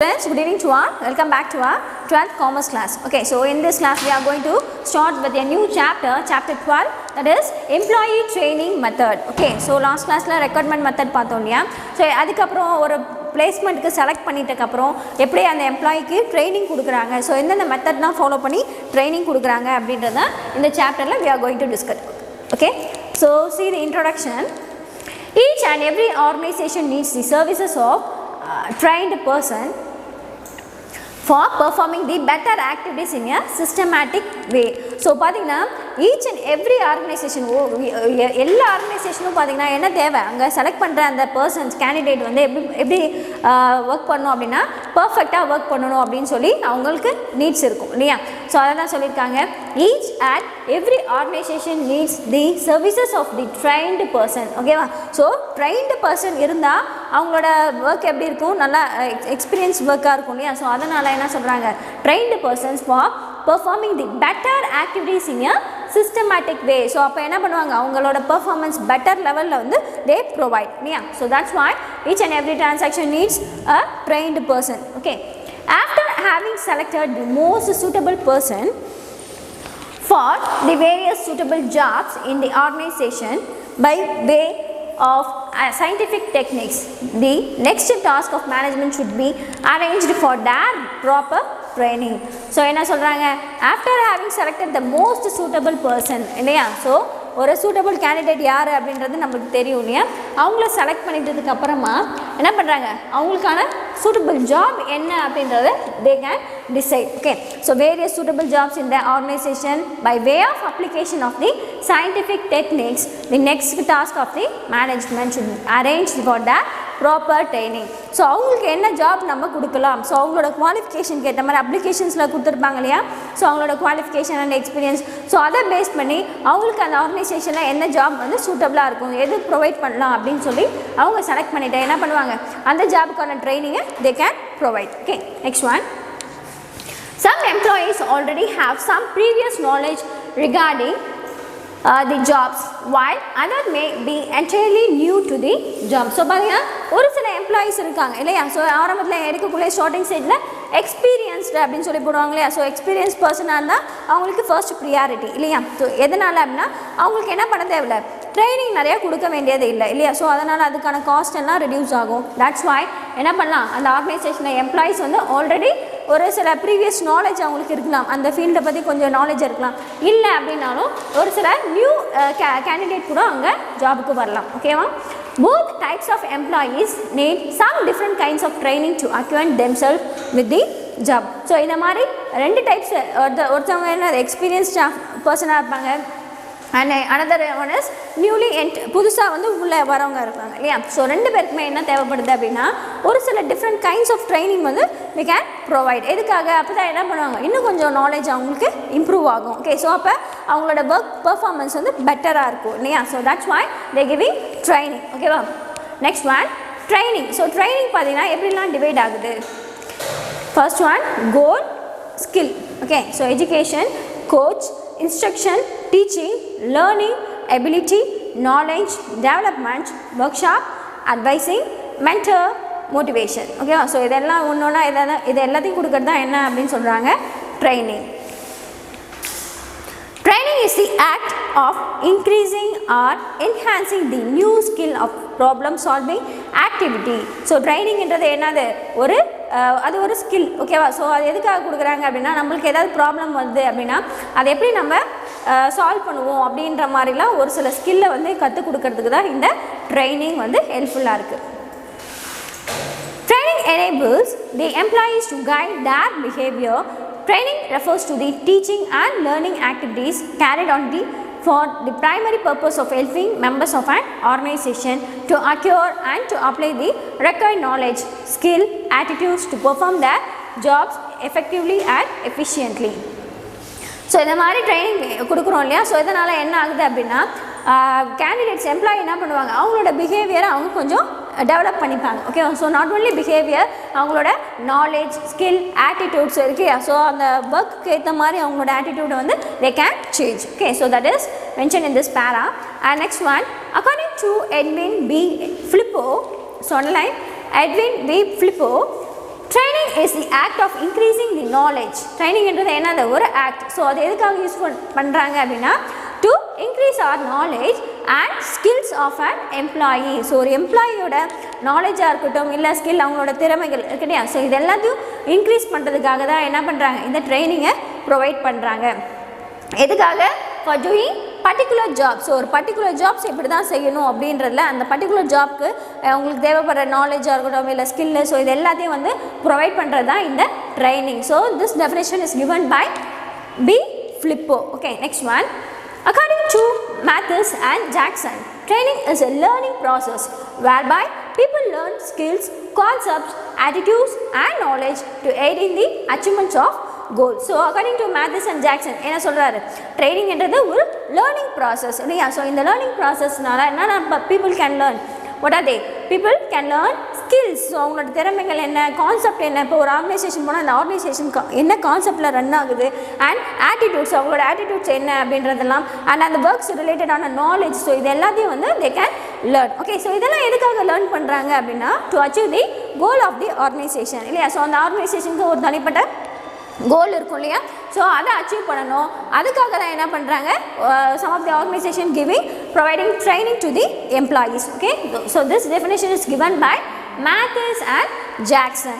Friends, good evening to all. Welcome back to our 12th commerce class. Okay, so in this class we are going to start with a new chapter, chapter 12, that is employee training method. Okay, so last class la recruitment method பார்த்தோம் இல்லையா. So அதுக்கப்புறம் ஒரு பிளேஸ்மெண்ட்டுக்கு select பண்ணிட்டதுக்கப்புறம் எப்படி அந்த எம்ப்ளாயிக்கு training கொடுக்குறாங்க, so எந்தெந்த மெத்தட்லாம் follow பண்ணி training கொடுக்குறாங்க அப்படின்றத இந்த சாப்டரில் we are going to discuss. Okay, so see the introduction. Each and every organization needs the services of trained person for performing the better activities in a systematic way. So பாத்தீங்கன்னா each and every organization எல்லா ஆர்கனைசேஷனும் பார்த்தீங்கன்னா என்ன தேவை, அங்கே select பண்ணுற அந்த persons candidate வந்து எப்படி ஒர்க் பண்ணணும் அப்படின்னா பர்ஃபெக்டாக ஒர்க் பண்ணணும் அப்படின்னு சொல்லி அவங்களுக்கு நீட்ஸ் இருக்கும் இல்லையா. ஸோ அதை தான் சொல்லியிருக்காங்க, each and every organisation needs the services of the trained person. ஓகேவா. ஸோ ட்ரைன்டு பர்சன் இருந்தால் அவங்களோட ஒர்க் எப்படி இருக்கும், நல்லா எக்ஸ்பீரியன்ஸ் ஒர்க்காக இருக்கும் இல்லையா. ஸோ அதனால் என்ன சொல்கிறாங்க, trained persons for performing the better activities in a systematic way. So அப்போ என்ன பண்ணுவாங்க, அவங்களோட performance better லெவலில் வந்து they provide இல்லையா. So that's why each and every transaction needs a trained person. Okay, after having selected the most suitable person for the various suitable jobs in the organization by way of scientific techniques, the next task of management should be arranged for their proper training. So என்ன சொல்கிறாங்க, after having selected the most suitable person இல்லையா. So ஒரு suitable candidate யார் அப்படின்றது நம்மளுக்கு தெரியும் இல்லையா. அவங்கள செலக்ட் பண்ணிட்டதுக்கு அப்புறமா என்ன பண்ணுறாங்க, அவங்களுக்கான சூட்டபிள் ஜாப் என்ன அப்படின்றத they can decide. Okay, so various suitable jobs in the organization by way of application of the scientific techniques, the next task of the management should arrange for the proper training. So அவங்களுக்கு என்ன job நம்ம கொடுக்கலாம், so அவங்களோட குவாலிஃபிகேஷனுக்கு ஏற்ற மாதிரி அப்ளிகேஷன்ஸில் கொடுத்துருப்பாங்க இல்லையா. So அவங்களோட குவாலிஃபிகேஷன் அண்ட் எக்ஸ்பீரியன்ஸ், ஸோ அதை பேஸ் பண்ணி அவங்களுக்கு அந்த ஆர்கனைசேஷனில் என்ன ஜாப் வந்து சூட்டபிளாக இருக்கும், எது ப்ரொவைட் பண்ணலாம் அப்படின்னு சொல்லி அவங்க செலக்ட் பண்ணிவிட்டு என்ன பண்ணுவாங்க, அந்த ஜாபுக்கான ட்ரைனிங்கை they can provide. Okay, next one. Some employees already have some previous knowledge regarding the jobs, while others may be entirely new to the job. So பார்த்தீங்கன்னா ஒரு சில எம்ப்ளாயீஸ் இருக்காங்க இல்லையா. ஸோ ஆரம்பத்தில் எடுக்கக்கூடிய ஸ்டார்டிங் ஸ்டேஜில் எக்ஸ்பீரியன்ஸ்டு அப்படின்னு சொல்லி போடுவாங்க இல்லையா. ஸோ எக்ஸ்பீரியன்ஸ் பர்சனாக இருந்தால் அவங்களுக்கு ஃபர்ஸ்ட் ப்ரியாரிட்டி இல்லையா. ஸோ எதனால் அப்படின்னா அவங்களுக்கு என்ன பண்ண தேவையில்லை, ட்ரைனிங் நிறையா கொடுக்க வேண்டியது இல்லை இல்லையா. ஸோ அதனால் அதுக்கான காஸ்ட் எல்லாம் ரெடியூஸ் ஆகும். தட்ஸ் வாய் என்ன பண்ணலாம், அந்த ஆர்கனைசேஷனில் எம்ப்ளாயீஸ் வந்து ஆல்ரெடி ஒரு சில ப்ரீவியஸ் நாலேஜ் அவங்களுக்கு இருக்கலாம், அந்த ஃபீல்டை பற்றி கொஞ்சம் நாலேஜ் இருக்கலாம். இல்லை அப்படின்னாலும் ஒரு சில நியூ கேண்டிடேட் கூட அங்கே ஜாபுக்கு வரலாம். ஓகேவா. Both types of employees need some different kinds of training to acquaint themselves with the job. So இந்த மாதிரி ரெண்டு டைப்ஸ், ஒருத்தவங்க என்ன எக்ஸ்பீரியன்ஸ்ட் பர்சனாக இருப்பாங்க, and another one is newly புதுசாக வந்து உள்ளே வரவங்க இருப்பாங்க இல்லையா. ஸோ ரெண்டு பேருக்குமே என்ன தேவைப்படுது அப்படின்னா ஒரு சில டிஃப்ரெண்ட் கைண்ட்ஸ் ஆஃப் ட்ரைனிங் வந்து we can provide. எதுக்காக, அப்போ தான் என்ன பண்ணுவாங்க, இன்னும் கொஞ்சம் நாலேஜ் அவங்களுக்கு இம்ப்ரூவ் ஆகும். ஓகே, ஸோ அப்போ அவங்களோட ஒர்க் பர்ஃபார்மன்ஸ் வந்து பெட்டராக இருக்கும் இல்லையா. So that's why they giving training. ஓகேவா. Next one, training. So training பார்த்தீங்கன்னா எப்படிலாம் டிவைட் ஆகுது. First one, goal, skill. Okay, so education, coach, instruction, teaching, learning, ability, knowledge, development, workshop, advising, mentor, motivation. Okay, so இதெல்லாம் ஒன்றா இது எல்லாத்தையும் கொடுக்கறது தான் என்ன அப்படின்னு சொல்கிறாங்க, training. Training is the act of increasing or enhancing the new skill of problem solving activity. So ட்ரைனிங்கிறது என்னது, அது ஒரு ஸ்கில். ஓகேவா. ஸோ அது எதுக்காக கொடுக்குறாங்க அப்படின்னா நம்மளுக்கு ஏதாவது ப்ராப்ளம் வருது அப்படின்னா அதை எப்படி நம்ம சால்வ் பண்ணுவோம் அப்படின்ற மாதிரிலாம் ஒரு சில ஸ்கில்லை வந்து கற்றுக் கொடுக்கறதுக்கு தான் இந்த ட்ரைனிங் வந்து ஹெல்ப்ஃபுல்லாக இருக்குது. Training enables the employees to guide their behavior. Training refers to the teaching and learning activities carried on for the primary purpose of helping members of an organization to acquire and to apply the required knowledge, skill, attitudes to perform their jobs effectively and efficiently. So இந்த மாதிரி training கொடுக்குறோம் இல்லையா. So இதனால் என்ன ஆகுது அப்படின்னா candidates employee என்ன பண்ணுவாங்க, அவங்களோட பிஹேவியரை அவங்க கொஞ்சம் டெவலப் பண்ணிப்பாங்க. Okay, so not only behaviour, அவங்களோட நாலேஜ், ஸ்கில், ஆட்டிடியூட்ஸ் இருக்கு. ஸோ அந்த ஒர்க்கு ஏற்ற மாதிரி அவங்களோட ஆட்டிடியூடை வந்து they can change. Okay, so that is mentioned in this para. And next one, according to Edwin B. Flippo, so online Edwin B. Flippo, training is the act of increasing the knowledge. Training என்றது என்னது ஒரு act. So அது எதுக்காக use பண்றாங்க அப்படின்னா to increase our knowledge and skills of an employee. So ஒரு எம்ப்ளாயியோட நாலேஜாக இருக்கட்டும் இல்லை ஸ்கில் அவங்களோட திறமைகள் இருக்கட்டும், ஸோ இது எல்லாத்தையும் இன்க்ரீஸ் பண்ணுறதுக்காக தான் என்ன பண்ணுறாங்க, இந்த ட்ரைனிங்கை ப்ரொவைட் பண்ணுறாங்க. எதுக்காக? For doing particular job. So ஒரு பர்டிகுலர் ஜாப்ஸ் இப்படி தான் செய்யணும் அப்படின்றதுல அந்த பர்டிகுலர் ஜாப்க்கு உங்களுக்கு தேவைப்படுற நாலேஜாக இருக்கட்டும் இல்லை ஸ்கில்லு, ஸோ இது எல்லாத்தையும் வந்து ப்ரொவைட் பண்ணுறது தான் இந்த training. So this definition is given by B. Flippo. Okay, next one. According to Mathis and Jackson, training is a learning process whereby people learn skills, concepts, attitudes and knowledge to aid in the achievements of goals. So according to Mathis and Jackson என்ன சொல்றாரு, training என்றது ஒரு learning process இல்லையா. So இந்த learning ப்ராசஸ்னால என்னென்ன people can learn, what are they? People can learn skills. So அவங்களோட திறமைகள் என்ன, கான்செப்ட் என்ன, இப்போ ஒரு ஆர்கனைசேஷன் போனால் அந்த ஆர்கனைசேஷன் என்ன கான்செப்டில் ரன் ஆகுது, அண்ட் ஆட்டிடியூட்ஸ் அவங்களோட ஆட்டிடியூட்ஸ் என்ன அப்படின்றதெல்லாம், அண்ட் அந்த ஒர்க்ஸ் ரிலேட்டடான நாலேஜ். ஸோ இது எல்லாத்தையும் வந்து they can learn. Okay, so இதெல்லாம் எதுக்காக லேர்ன் பண்ணுறாங்க அப்படின்னா to achieve the goal of the organisation இல்லையா. ஸோ அந்த ஆர்கனைசேஷனுக்கு ஒரு தனிப்பட்ட கோல் இருக்கும் இல்லையா. ஸோ அதை அச்சீவ் பண்ணணும், அதுக்காக தான் என்ன பண்ணுறாங்க, some of the organisation providing training to the employees. Okay, so this definition is given by Mathis and Jackson,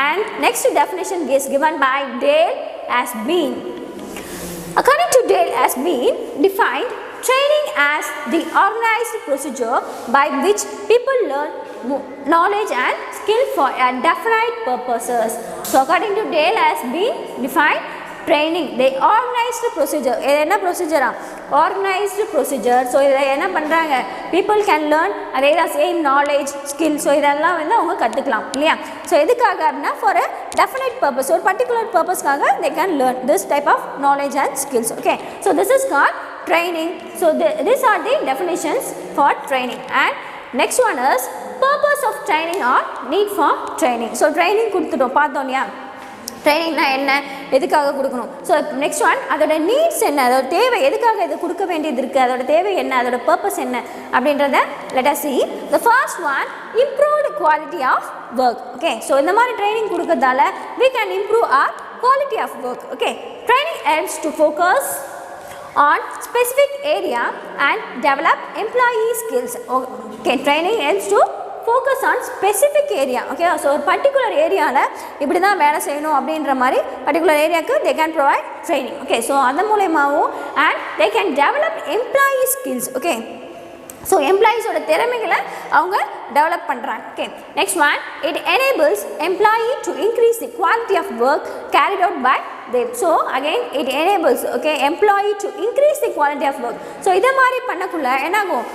and next definition is given by Dale as being. According to Dale as being defined training as the organized procedure by which people learn knowledge and skill for a definite purposes. So according to Dale as being defined training the organized procedure. என்ன ப்ரொசீஜரா, organised procedure. So இதை என்ன பண்ணுறாங்க, people can learn அதே தான் same knowledge skill. So இதெல்லாம் வந்து அவங்க கற்றுக்கலாம் இல்லையா. ஸோ எதுக்காக அப்படின்னா ஃபார் அ டெஃபினைட் பர்பஸ், ஒரு பர்டிகுலர் பர்பஸ்க்காக they can learn this type of knowledge and skills. Okay, so this is called training. So these are the definitions for training. And next one is purpose of training or need for training. So training கொடுத்துட்டோம் பார்த்தோம் இல்லையா, ட்ரைனிங்னா என்ன, எதுக்காக கொடுக்கணும். So next one அதோட needs என்ன, அதோட தேவை, எதுக்காக இது கொடுக்க வேண்டியது இருக்குது, அதோட தேவை என்ன, அதோட பர்பஸ் என்ன அப்படின்றத let us see. The first one, improved quality of work. Okay, so இந்த மாதிரி training கொடுக்கறதால we can improve our quality of work. Okay, training helps to focus on specific area and develop employee skills. Okay, training helps to focus on specific area. Okay, so ஒரு particular ஏரியாவில் இப்படி தான் வேலை செய்யணும் அப்படின்ற மாதிரி particular ஏரியாவுக்கு they can provide training. Okay, so அது மூலமாகவும் and they can develop employee skills. Okay, so எம்ப்ளாயீஸோட திறமைகளை அவங்க டெவலப் பண்ணுறாங்க. Okay, next one, it enables employee to increase the quality of work carried out by them. So again it enables okay employee to increase the quality of work. So இதை மாதிரி பண்ணக்குள்ள என்னாகும்,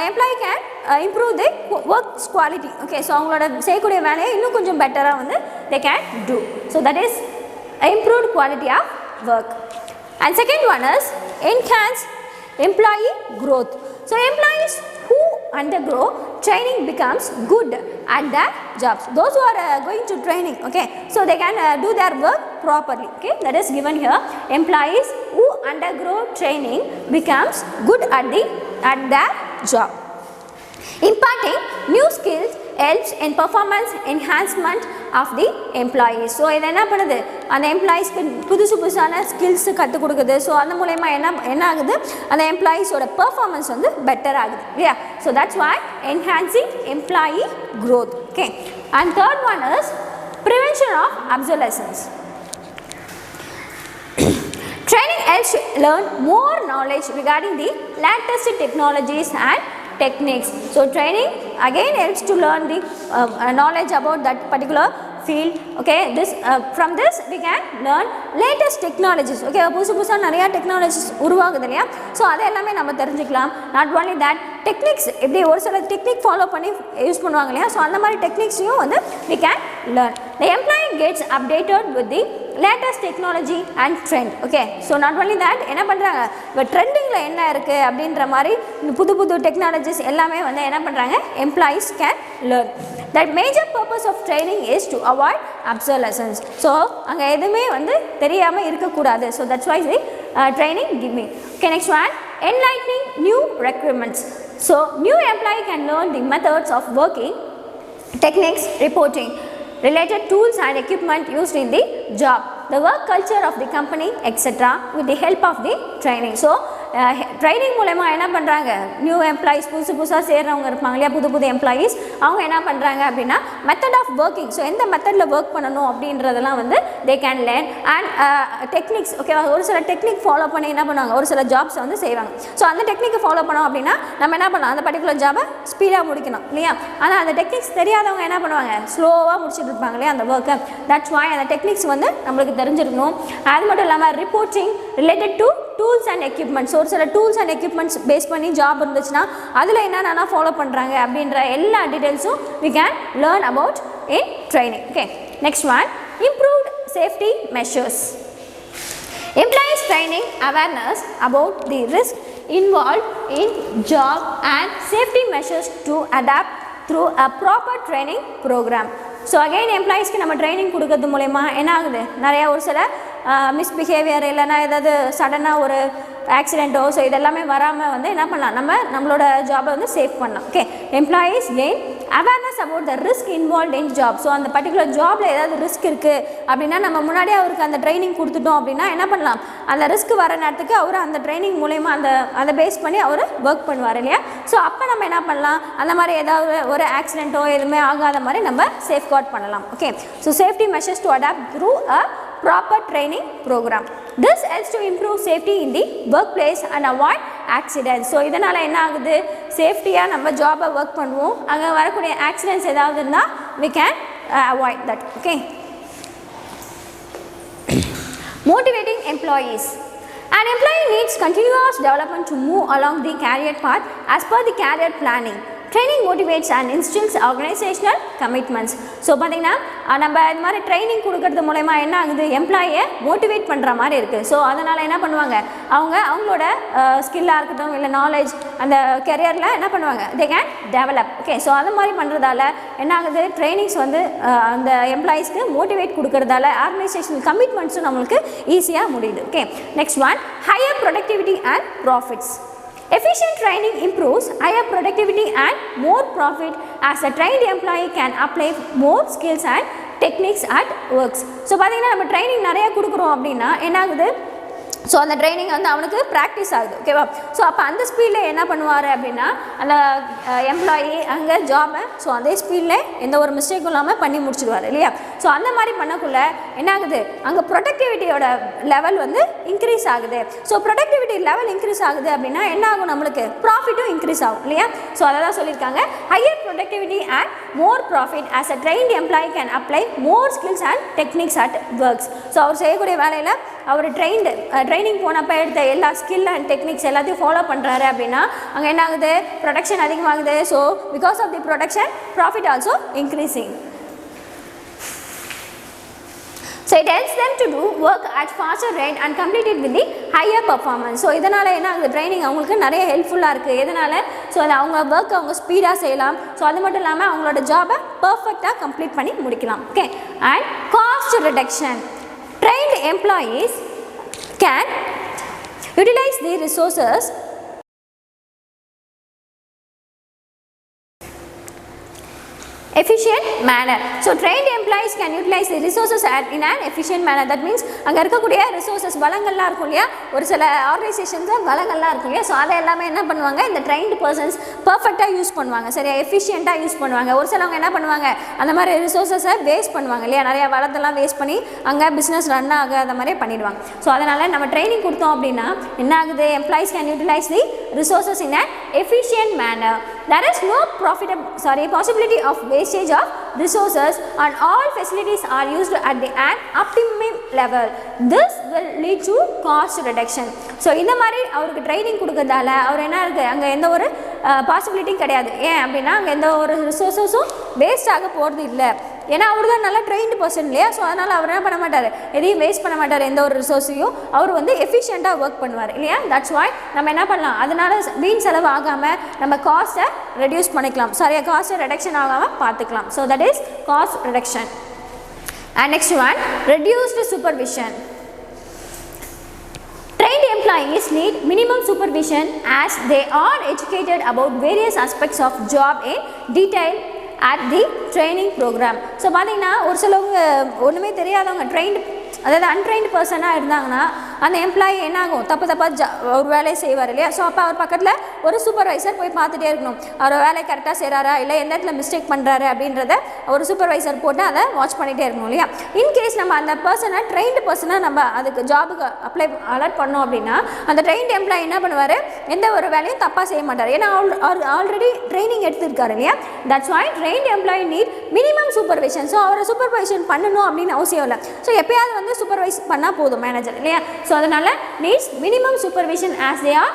employee can improve the works quality. Okay, so அவங்களோட செய்யக்கூடிய வேலையை இன்னும் கொஞ்சம் பெட்டராக வந்து they can do. So that is improved quality of work. And second one is enhance employee growth. So employees who undergo training becomes good at their jobs. Those who are going to training, okay, so they can do their work properly. Okay, that is given here. Employees who undergo training becomes good at their job. Imparting new skills helps in performance enhancement of the employees. So இது என்ன பண்ணுது, அந்த எம்ப்ளாயீஸ்க்கு புதுசான skills கற்றுக் கொடுக்குது. So அந்த மூலயமா என்ன ஆகுது, அந்த எம்ப்ளாயீஸோட பெர்ஃபார்மன்ஸ் வந்து பெட்டர் ஆகுது இல்லையா. So that's why enhancing employee growth. Okay, and third one is prevention of obsolescence. Training helps to learn more knowledge regarding the latest technologies and techniques. So training again helps to learn the knowledge about that particular field. Okay, this from this we can learn latest technologies. Okay, புதுசா நிறைய technologies உருவாகுது இல்லையா. So அதை எல்லாமே நம்ம தெரிஞ்சுக்கலாம். Not only that, techniques எப்படி ஒரு சில டெக்னிக் ஃபாலோ பண்ணி யூஸ் பண்ணுவாங்க இல்லையா. ஸோ அந்த மாதிரி டெக்னிக்ஸையும் வந்து we can learn. The employee gets updated with the latest technology and trend. Okay, so not only that, என்ன பண்ணுறாங்க, இப்போ ட்ரெண்டிங்கில் என்ன இருக்குது அப்படின்ற மாதிரி புது டெக்னாலஜிஸ் எல்லாமே வந்து என்ன பண்ணுறாங்க, employees can learn. That major purpose of training is to avoid obsolescence. So அங்கே எதுவுமே வந்து தெரியாமல் இருக்கக்கூடாது. So that's why training give me. Okay, next one, enlightening new requirements. So new employee can learn the methods of working, techniques, reporting. related tools and equipment used in the job, the work culture of the company, etc. with the help of the training. So training மூலமா என்ன பண்ணுறாங்க, new employees புதுசாக சேர்றவங்க இருப்பாங்க இல்லையா, புது employees அவங்க என்ன பண்ணுறாங்க அப்படின்னா மெத்தட் ஆஃப் ஒர்க்கிங், ஸோ எந்த மெத்தடில் ஒர்க் பண்ணணும் அப்படின்றதெல்லாம் வந்து they can learn and techniques. ஓகேவா, ஒரு சில டெக்னிக் ஃபாலோ பண்ணி என்ன பண்ணுவாங்க, ஒரு சில ஜாப்ஸை வந்து செய்வாங்க. ஸோ அந்த டெக்னிக்கை ஃபாலோ பண்ணோம் அப்படின்னா நம்ம என்ன பண்ணலாம், அந்த பர்டிகுலர் ஜாபை ஸ்பீடாக முடிக்கணும் இல்லையா. ஆனால் அந்த டெக்னிக்ஸ் தெரியாதவங்க என்ன பண்ணுவாங்க, ஸ்லோவாக முடிச்சுட்டு இருப்பாங்க இல்லையா அந்த ஒர்க்கை. தட்ஸ் வாய் அந்த டெக்னிக்ஸ் வந்து நம்மளுக்கு தெரிஞ்சிருக்கணும். அது மட்டும் இல்லாமல் reporting related to tools and equipments, ஒரு சில டூல்ஸ் அண்ட் எக்யூப்மெண்ட்ஸ் பேஸ் பண்ணி ஜாப் இருந்துச்சுன்னா அதில் என்னென்னா ஃபாலோ பண்ணுறாங்க அப்படின்ற எல்லா டீட்டெயில்ஸும் we can learn about in training. Okay, next one, improved safety measures. Employees training awareness about the risk involved in job and safety measures to adapt through a proper training program. So again எம்ப்ளாயீஸ்க்கு நம்ம training கொடுக்கறது மூலயமா என்ன ஆகுது, நிறையா ஒரு சில misbehaviour இல்லைனா ஏதாவது சடனாக ஒரு ஆக்சிடென்ட்டோ ஸோ இதெல்லாமே வராமல் வந்து என்ன பண்ணலாம், நம்மளோட ஜாபை வந்து சேவ் பண்ணலாம். Okay, employees gain awareness about the risk involve in job. So அந்த பர்டிகுலர் ஜாபில் ஏதாவது ரிஸ்க் இருக்குது அப்படின்னா நம்ம முன்னாடியே அவருக்கு அந்த ட்ரைனிங் கொடுத்துட்டோம் அப்படின்னா என்ன பண்ணலாம், அந்த ரிஸ்க் வர நேரத்துக்கு அவர் அந்த ட்ரைனிங் மூலயமா அதை பேஸ் பண்ணி அவர் ஒர்க் பண்ணுவார் இல்லையா. ஸோ அப்போ நம்ம என்ன பண்ணலாம், அந்த மாதிரி ஏதாவது ஒரு ஆக்சிடென்ட்டோ எதுவுமே ஆகாத மாதிரி நம்ம சேஃப்கார்ட் பண்ணலாம். Okay, so safety measures to adopt through a proper training program. This helps to improve safety in the workplace and avoid accidents. So இதனால என்ன ஆகுது, சேஃப்டியாக நம்ம ஜாபை ஒர்க் பண்ணுவோம், அங்கே வரக்கூடிய ஆக்சிடென்ட்ஸ் ஏதாவது இருந்தால் we can avoid that. Okay, motivating employees. An employee needs continuous development to move along the career path as per the career planning. Training motivates and instills organizational commitments. So பார்த்திங்கன்னா நம்ம இது மாதிரி training கொடுக்கறது மூலமா என்ன ஆகுது, எம்ப்ளாயை motivate பண்ணுற மாதிரி இருக்குது. ஸோ அதனால் என்ன பண்ணுவாங்க, அவங்களோட ஸ்கில்லாக இருக்கட்டும் இல்லை நாலேஜ் அந்த கெரியரில் என்ன பண்ணுவாங்க, they can develop. Okay, so அது மாதிரி பண்ணுறதால என்ன ஆகுது, ட்ரைனிங்ஸ் வந்து அந்த எம்ப்ளாயீஸ்க்கு மோட்டிவேட் கொடுக்கறதால ஆர்கனைசேஷனல் கமிட்மெண்ட்ஸும் நம்மளுக்கு ஈஸியாக முடியுது. Okay, next one, higher productivity and profits. Efficient training improves higher productivity and more profit as a trained employee can apply more skills and techniques at works. So பார்த்தீங்கன்னா நம்ம training நிறையா கொடுக்குறோம் அப்படின்னா என்ன ஆகுது, ஸோ அந்த ட்ரைனிங் வந்து அவனுக்கு ப்ராக்டிஸ் ஆகுது. ஓகேவா, ஸோ அப்போ அந்த ஸ்பீடில் என்ன பண்ணுவார் அப்படின்னா அந்த எம்ப்ளாயி அங்கே ஜாபை ஸோ அதே ஸ்பீடில் எந்த ஒரு மிஸ்டேக்கும் இல்லாமல் பண்ணி முடிச்சிடுவார் இல்லையா. ஸோ அந்த மாதிரி பண்ணக்குள்ள என்ன ஆகுது, அங்கே ப்ரொடக்டிவிட்டியோட லெவல் வந்து இன்க்ரீஸ் ஆகுது. ஸோ ப்ரொடக்டிவிட்டி லெவல் இன்க்ரீஸ் ஆகுது அப்படின்னா என்ன ஆகும், நம்மளுக்கு ப்ராஃபிட்டும் இன்க்ரீஸ் ஆகும் இல்லையா. ஸோ அதை தான் சொல்லியிருக்காங்க, higher productivity and more profit as a trained employee can apply more skills and techniques at works. So அவர் செய்யக்கூடிய வேலையில் அவர் ட்ரைனிங் போனப்போ எடுத்த எல்லா ஸ்கில் அண்ட் டெக்னிக்ஸ் எல்லாத்தையும் ஃபாலோ பண்ணுறாரு அப்படின்னா அங்கே என்ன ஆகுது, ப்ரொடக்ஷன் அதிகமாகுது. So because of the production profit also increasing. So it helps them to do work at faster rate and complete it with the higher performance. So இதனால் என்ன ஆகுது, ட்ரைனிங் அவங்களுக்கு நிறைய ஹெல்ப்ஃபுல்லாக இருக்குது. எதனால், ஸோ அது அவங்க ஒர்க் அவங்க ஸ்பீடாக செய்யலாம். ஸோ அது மட்டும் இல்லாமல் அவங்களோட ஜாபை பர்ஃபெக்டாக கம்ப்ளீட் பண்ணி முடிக்கலாம். Okay, and cost reduction. Trained employees can utilize the resources efficient manner. So trained employees can utilize the resources in an efficient manner. That means அங்கே இருக்கக்கூடிய ரிசோர்ஸஸ் வளங்கள்லாம் இருக்கும் இல்லையா, ஒரு சில ஆர்கனைசேஷன்ஸில் வளங்கள்லாம் இருக்கும் இல்லையா. ஸோ அதை எல்லாமே என்ன பண்ணுவாங்க, இந்த ட்ரைன்டு பர்சன்ஸ் பர்ஃபெக்டாக யூஸ் பண்ணுவாங்க, சரியா எஃபிஷியண்ட்டாக யூஸ் பண்ணுவாங்க. ஒரு சிலவங்க என்ன பண்ணுவாங்க, அந்த மாதிரி ரிசோர்ஸஸை வேஸ்ட் பண்ணுவாங்க இல்லையா, நிறையா வளத்தெல்லாம் வேஸ்ட் பண்ணி அங்கே பிஸ்னஸ் ரன் ஆக அந்த மாதிரி பண்ணிடுவாங்க. ஸோ அதனால் நம்ம ட்ரைனிங் கொடுத்தோம் அப்படின்னா என்ன ஆகுது, employees can utilise the resources in an efficient manner. There is no possibility of wastage of resources and all facilities are used at the optimum level. This will lead to cost reduction. So இந்த மாதிரி அவருக்கு training கொடுக்கறதால அவர் என்ன இருக்குது, அங்கே எந்த ஒரு பாசிபிலிட்டியும் கிடையாது. ஏன் அப்படின்னா அங்கே எந்த ஒரு ரிசோர்ஸஸும் வேஸ்ட் ஆக போகிறது இல்லை. ஏன்னா அவர் தான் நல்லா ட்ரெயின்டு பர்சன் இல்லையா. ஸோ அதனால் அவர் என்ன பண்ண மாட்டார், எதையும் வேஸ்ட் பண்ண மாட்டார், எந்த ஒரு ரிசோர்ஸையும் அவர் வந்து எஃபிஷியண்ட்டாக ஒர்க் பண்ணுவார் இல்லையா. தட்ஸ் வாய் நம்ம என்ன பண்ணலாம், அதனால் வீண் செலவு ஆகாமல் நம்ம காஸ்ட்டை ரெடியூஸ் பண்ணிக்கலாம், சரியாக காஸ்ட்டை ரெடக்ஷன் ஆகாமல் பார்த்துக்கலாம். So that is cost reduction. And next one, reduced supervision. Trained employees need minimum supervision as they are educated about various aspects of job in detail at the training program. So பார்த்தீங்கன்னா ஒரு சிலவங்க ஒன்றுமே தெரியாதவங்க trained அதாவது untrained பர்சனாக இருந்தாங்கன்னா அந்த employee என்ன ஆகும் தப்பாக ஒரு வேலையை செய்வார் இல்லையா. ஸோ அப்போ அவர் பக்கத்தில் ஒரு சூப்பர்வைசர் போய் பார்த்துட்டே இருக்கணும், அவர் வேலையை கரெக்டாக செய்கிறாரா இல்லை எந்த இடத்துல மிஸ்டேக் பண்ணுறாரு அப்படின்றத ஒரு சூப்பர்வைசர் போட்டு அதை வாட்ச் பண்ணிகிட்டே இருக்கணும் இல்லையா. இன்கேஸ் நம்ம அந்த பர்சனை ட்ரெயின்டு பர்சனாக நம்ம அதுக்கு ஜாபுக்கு அலர்ட் பண்ணோம் அப்படின்னா அந்த ட்ரெயின்டு எம்ப்ளாயி என்ன பண்ணுவார், எந்த ஒரு வேலையும் தப்பாக செய்ய மாட்டார், ஏன்னா ஆல்ரெடி ட்ரைனிங் எடுத்துருக்காரு இல்லையா. That's why trained employee need minimum supervision. So அவரை சூப்பர்வைசன் பண்ணணும் அப்படின்னு அவசியம் இல்லை. ஸோ எப்பயாவது வந்து சூப்பர்வைஸ் பண்ணால் போதும் மேனேஜர் இல்லையா. ஸோ அதனால் needs minimum supervision as they are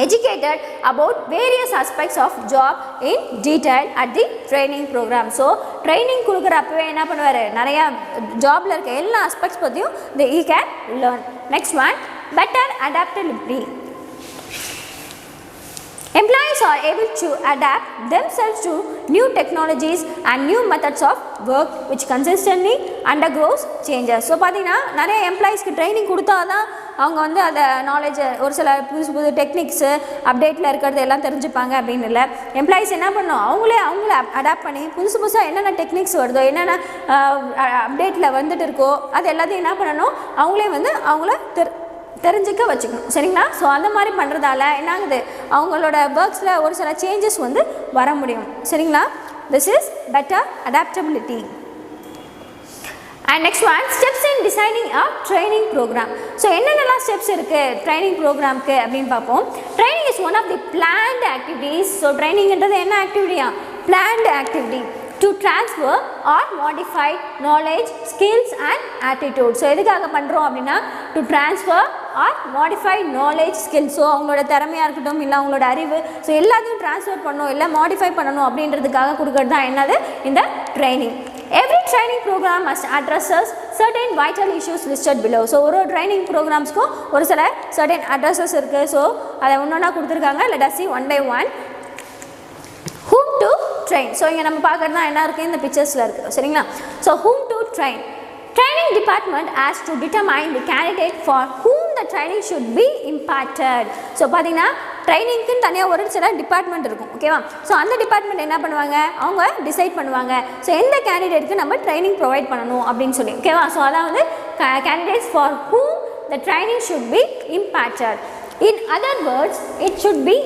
educated about various aspects of job in detail at the training program. So training கொடுக்குறப்பவே என்ன பண்ணுவார், நிறையா ஜாபில் இருக்க எல்லா ஆஸ்பெக்ட்ஸ் பற்றியும் he can learn. Next one, better adaptability. Employees are able to adapt themselves to new technologies and new methods of work which consistently undergoes changes. So பார்த்தீங்கன்னா நிறைய எம்ப்ளாயீஸ்க்கு training கொடுத்தா தான் அவங்க வந்து அதை நாலேஜை ஒரு சில புது டெக்னிக்ஸு அப்டேட்டில் இருக்கிறது எல்லாம் தெரிஞ்சுப்பாங்க அப்படின்னு இல்லை. எம்ப்ளாயீஸ் என்ன பண்ணணும், அவங்களே அடாப்ட் பண்ணி புதுசாக என்னென்ன டெக்னிக்ஸ் வருதோ என்னென்ன அப்டேட்டில் வந்துட்டு இருக்கோ அது எல்லாத்தையும் என்ன பண்ணணும், அவங்களே வந்து அவங்கள தெரிஞ்சுக்க வச்சுக்கணும் சரிங்களா. ஸோ அந்த மாதிரி பண்ணுறதால என்ன ஆகுது, அவங்களோட ஒர்க்ஸில் ஒரு சில சேஞ்சஸ் வந்து வர முடியும் சரிங்களா. This is better adaptability. And next one, steps in designing a training program. So என்னென்னலாம் ஸ்டெப்ஸ் இருக்குது ட்ரைனிங் ப்ரோக்ராம்க்கு அப்படின்னு பார்ப்போம். Training is one of the planned activities. So ட்ரைனிங்ன்றது என்ன ஆக்டிவிட்டியா, planned activity to transfer or modify knowledge, skills and attitude. So எதுக்காக பண்ணுறோம் அப்படின்னா to transfer or modify knowledge, skills. So அவங்களோட திறமையாக இருக்கட்டும் இல்லை அவங்களோட அறிவு, ஸோ எல்லாத்தையும் ட்ரான்ஸ்ஃபர் பண்ணணும் இல்லை மாடிஃபை பண்ணணும் அப்படின்றதுக்காக கொடுக்கறது தான் என்னது இந்த training. Every training program must addresses certain vital issues listed below. So ஒரு ட்ரைனிங் ப்ரோக்ராம்ஸ்க்கும் ஒரு சில certain addresses இருக்குது. ஸோ அதை ஒன்றா கொடுத்துருக்காங்க. Let us see one by one. Whom to train. So இங்கே நம்ம பார்க்குறது தான் என்ன இருக்குது இந்த பிக்சர்ஸில் இருக்குது சரிங்களா. So whom to train. Training department has to determine the candidate for whom the training should be imparted. So பார்த்தீங்கன்னா ட்ரைனிங்க்குன்னு தனியாக ஒரு சில டிபார்ட்மெண்ட் இருக்கும் ஓகேவா. ஸோ அந்த டிபார்ட்மெண்ட் என்ன பண்ணுவாங்க, அவங்க டிசைட் பண்ணுவாங்க ஸோ எந்த கேண்டிடேட்டுக்கு நம்ம ட்ரைனிங் ப்ரொவைட் பண்ணணும் அப்படின்னு சொல்லி ஓகேவா. ஸோ அதான் வந்து candidates for whom the training should be imparted. In other words, it should be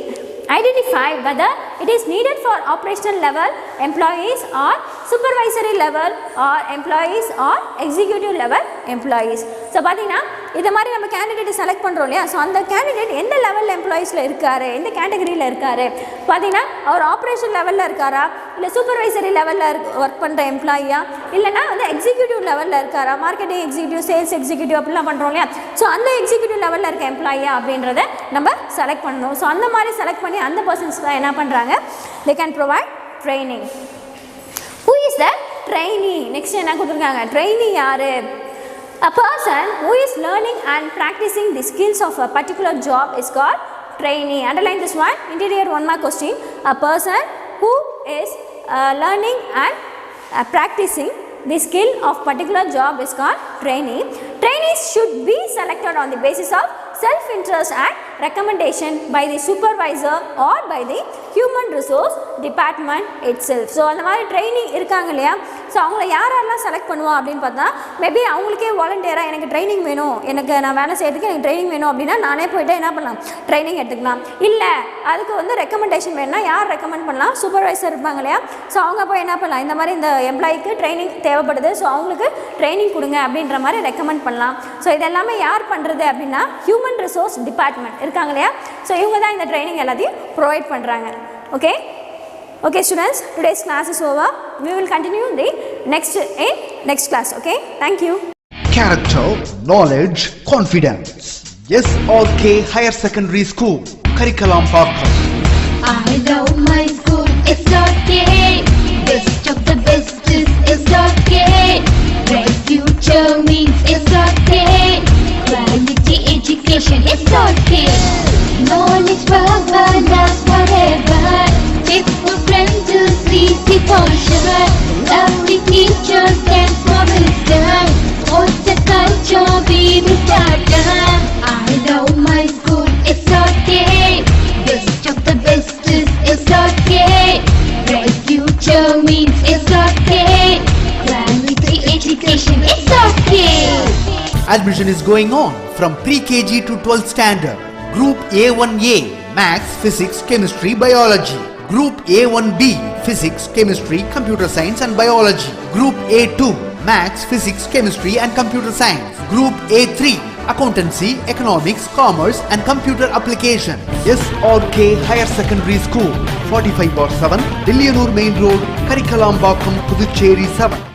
identify whether it is needed for operational level employees or supervisory level or employees or executive level employees. So பார்த்தீங்கன்னா இதை மாதிரி நம்ம கேண்டிடேட்டை select பண்ணுறோம் இல்லையா. So அந்த candidate எந்த லெவலில் எம்ப்ளாயீஸில் இருக்கார், எந்த கேட்டகரியில் இருக்கார், பார்த்தீங்கன்னா அவர் ஆப்ரேஷன் லெவலில் இருக்காரா இல்லை சூப்பர்வைசரி லெவலில் ஒர்க் பண்ணுற எம்ப்ளாயியா இல்லைனா வந்து எக்ஸிக்யூட்டிவ் லெவலில் இருக்காரா, மார்க்கெட்டிங் எக்ஸிக்யூட்டிவ் சேல்ஸ் எக்ஸிக்யூட்டிவ் அப்படிலாம் பண்ணுறோம் இல்லையா. ஸோ அந்த எக்ஸிக்யூட்டிவ் லெவலில் இருக்க எம்ப்ளாயியா அப்படின்றத நம்ம செலக்ட் பண்ணணும். ஸோ அந்த மாதிரி செலக்ட் பண்ணி அந்த பர்சன்ஸ் தான் என்ன பண்ணுறாங்க, they can provide training. Who is the trainee? Next என்ன கொடுத்துருக்காங்க, trainee யார், a person who is learning and practicing the skills of a particular job is called trainee. Underline this one, interior one mark question. A person who is learning and practicing the skill of particular job is called trainee. Trainees should be selected on the basis of self-interest and recommendation by the supervisor or by the human resource department itself. So அந்த மாதிரி training இருக்காங்க இல்லையா. So அவங்கள யாரெல்லாம் select பண்ணுவோம் அப்படின்னு பார்த்தா maybe அவங்களுக்கே வாலண்டியராக எனக்கு ட்ரைனிங் வேணும், எனக்கு நான் வேலை செய்யறதுக்கு எனக்கு ட்ரைனிங் வேணும் அப்படின்னா நானே போய்ட்டு என்ன பண்ணலாம், ட்ரைனிங் எடுத்துக்கலாம். இல்லை அதுக்கு வந்து ரெக்கமெண்டேஷன் வேணும்னா யார் ரெக்கமெண்ட் பண்ணலாம், சூப்பர்வைசர் இருப்பாங்க இல்லையா. ஸோ அவங்க போய் என்ன பண்ணலாம், இந்த மாதிரி இந்த எம்ப்ளாய்க்கு ட்ரைனிங் தேவைப்படுது ஸோ அவங்களுக்கு ட்ரைனிங் கொடுங்க அப்படின்ற மாதிரி ரெக்கமெண்ட் பண்ணலாம். ஸோ இதெல்லாமே யார் பண்ணுறது அப்படின்னா ஹியூமன் ரிசோர்ஸ் டிபார்ட்மெண்ட் இருக்காங்க இல்லையா. ஸோ இவங்க தான் இந்த ட்ரைனிங் எல்லாத்தையும் ப்ரொவைட் பண்ணுறாங்க. Okay students, today's class is over. We will continue the next class. Okay, thank you. Character, knowledge, confidence. SRK Higher Secondary School, Curriculum Park. I love my school, SRK. Best of the best is SRK. Bright future means SRK. Quality education, SRK. Knowledge forever, love forever. Faithful friends to see the culture. Lovely teachers and promise them. What's the culture we will start them. I love my school, SRK. Best of the best is SRK. Admission is going on from pre-KG to 12th standard. Group A1A, Maths, Physics, Chemistry, Biology. Group A1B, Physics, Chemistry, Computer Science and Biology. Group A2, Maths, Physics, Chemistry and Computer Science. Group A3, Accountancy, Economics, Commerce and Computer Application. SRK Higher Secondary School, 45/7, Dillianur Main Road, Karikalambakkam, Puducherry 7.